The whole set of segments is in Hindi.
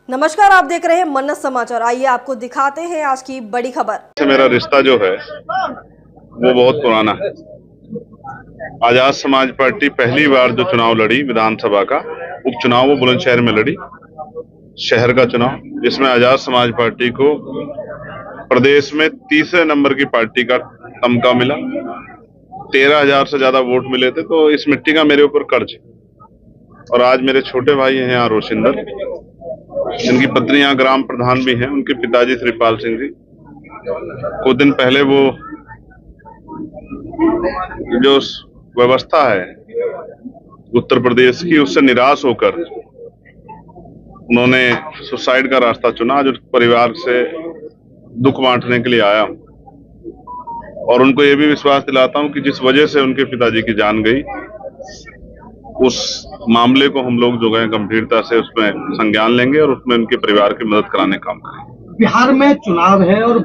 नमस्कार, आप देख रहे हैं मन्नत समाचार। आइए आपको दिखाते हैं आज की बड़ी खबर। मेरा रिश्ता जो है वो बहुत पुराना है। आजाद समाज पार्टी पहली बार जो चुनाव लड़ी विधानसभा का उपचुनाव, वो बुलंदशहर में लड़ी, शहर का चुनाव, जिसमें आजाद समाज पार्टी को प्रदेश में तीसरे नंबर की पार्टी का तमगा मिला। 13,000 से ज्यादा वोट मिले थे। तो इस मिट्टी का मेरे ऊपर कर्ज है। और आज मेरे छोटे भाई हैं यहाँ रोशिंदर, जिनकी पत्नी यहाँ ग्राम प्रधान भी हैं, उनके पिताजी श्रीपाल सिंह जी कुछ दिन पहले वो जो व्यवस्था है उत्तर प्रदेश की, उससे निराश होकर उन्होंने सुसाइड का रास्ता चुना। आज उस परिवार से दुख बांटने के लिए आया हूं और उनको ये भी विश्वास दिलाता हूं कि जिस वजह से उनके पिताजी की जान गई, उस मामले को हम लोग जो है गंभीरता से उसमें संज्ञान लेंगे और उसमें उनके परिवार की मदद कराने का काम करेंगे। बिहार में चुनाव है और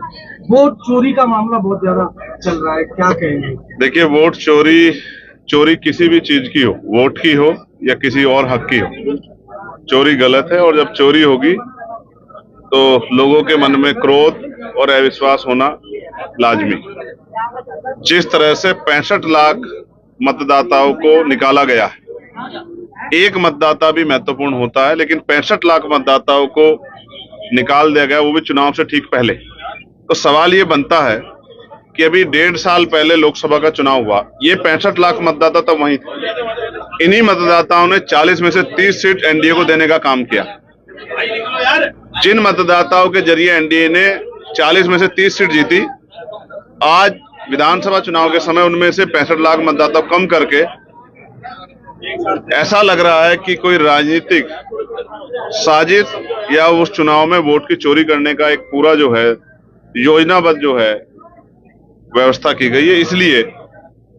वोट चोरी का मामला बहुत ज्यादा चल रहा है, क्या कहेंगे? देखिए, वोट चोरी किसी भी चीज की हो, वोट की हो या किसी और हक की हो, चोरी गलत है। और जब चोरी होगी तो लोगों के मन में क्रोध और अविश्वास होना लाजमी। जिस तरह से 65 लाख मतदाताओं को निकाला गया है, एक मतदाता भी महत्वपूर्ण होता है, लेकिन 65 लाख मतदाताओं को निकाल दिया गया, वो भी चुनाव से ठीक पहले। तो सवाल ये बनता है कि अभी 1.5 साल पहले लोकसभा का चुनाव हुआ, ये 65 लाख मतदाता तब वहीं थे। इन्हीं मतदाताओं ने 40 में से 30 सीट एनडीए को देने का काम किया। जिन मतदाताओं के जरिए एनडीए ने 40 में से 30 सीट जीती, आज विधानसभा चुनाव के समय उनमें से 65 लाख मतदाता कम करके ऐसा लग रहा है कि कोई राजनीतिक साजिश या उस चुनाव में वोट की चोरी करने का एक पूरा जो है योजनाबद्ध जो है व्यवस्था की गई है। इसलिए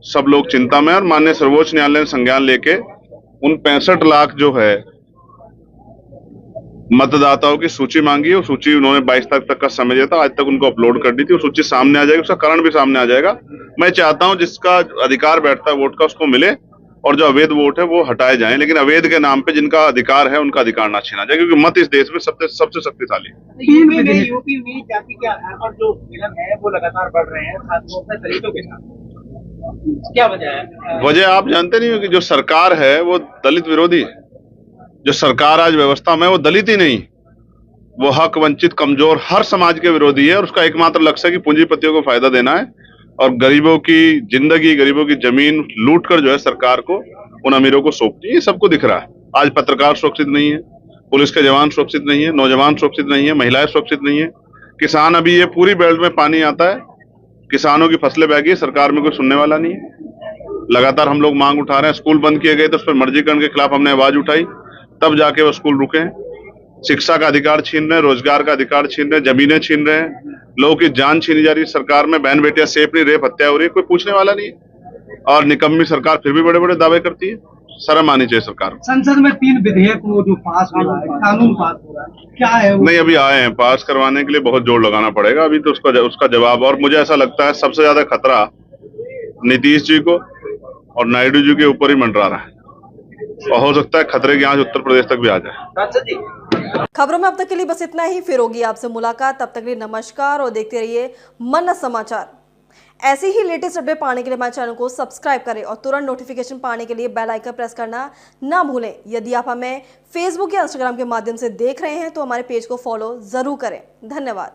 सब लोग चिंता में, और माननीय सर्वोच्च न्यायालय ने संज्ञान लेके उन 65 लाख जो है मतदाताओं की सूची मांगी है। वो सूची उन्होंने 22 तारीख तक का समय दिया था, आज तक उनको अपलोड कर दी थी। वो सूची सामने आ जाएगी, उसका कारण भी सामने आ जाएगा। मैं चाहता हूं जिसका अधिकार बैठता है वोट का, उसको मिले, और जो अवैध वोट है वो हटाए जाएं, लेकिन अवैध के नाम पे जिनका अधिकार है उनका अधिकार ना छीना जाए, क्योंकि मत इस देश में सबसे शक्तिशाली है। यूपी में जाति के आधार पर जो विलय है वो लगातार बढ़ रहे हैं, खासतौर पर दलितों के साथ, क्या वजह है? वजह आप जानते नहीं हो कि जो सरकार है वो दलित विरोधी है। जो सरकार आज व्यवस्था में, वो दलित ही नहीं, वो हक वंचित कमजोर हर समाज के विरोधी है। और उसका एकमात्र लक्ष्य है कि पूंजीपतियों को फायदा देना है और गरीबों की जिंदगी, गरीबों की जमीन लूट कर जो है सरकार को उन अमीरों को सौंपती है। ये सबको दिख रहा है। आज पत्रकार सुरक्षित नहीं है, पुलिस के जवान सुरक्षित नहीं है, नौजवान सुरक्षित नहीं है, महिलाएं सुरक्षित नहीं है, किसान, अभी ये पूरी बेल्ट में पानी आता है, किसानों की फसलें बह गई, सरकार में कोई सुनने वाला नहीं है। लगातार हम लोग मांग उठा रहे हैं। स्कूल बंद किए गए तो उस पर मर्जीकरण के खिलाफ हमने आवाज उठाई, तब जाके वो स्कूल रुके हैं। शिक्षा का अधिकार छीन रहे हैं, रोजगार का अधिकार छीन रहे हैं, जमीनें छीन रहे हैं, लोगों की जान छीनी जा रही है सरकार में। बहन बेटियां सेफ नहीं, रेप हत्या हो रही है, कोई पूछने वाला नहीं है। और निकम्मी सरकार फिर भी बड़े बड़े दावे करती है। शर्म आनी चाहिए सरकार को। संसद में 3 विधेयक वो जो पास हो रहा है, कानून पास हो रहा है, क्या है वो? नहीं, अभी आए हैं, पास करवाने के लिए बहुत जोर लगाना पड़ेगा। अभी तो उसका जवाब, और मुझे ऐसा लगता है सबसे ज्यादा खतरा नीतीश जी को और नायडू जी के ऊपर ही मंडरा रहा है, और हो सकता है खतरे की आंच उत्तर प्रदेश तक भी आ जाए। खबरों में अब तक के लिए बस इतना ही। फिर होगी आपसे मुलाकात, तब तक के लिए नमस्कार और देखते रहिए मन्नत समाचार। ऐसी ही लेटेस्ट अपडेट पाने के लिए हमारे चैनल को सब्सक्राइब करें और तुरंत नोटिफिकेशन पाने के लिए बेल आइकन प्रेस करना ना भूलें। यदि आप हमें फेसबुक या इंस्टाग्राम के माध्यम से देख रहे हैं तो हमारे पेज को फॉलो जरूर करें। धन्यवाद।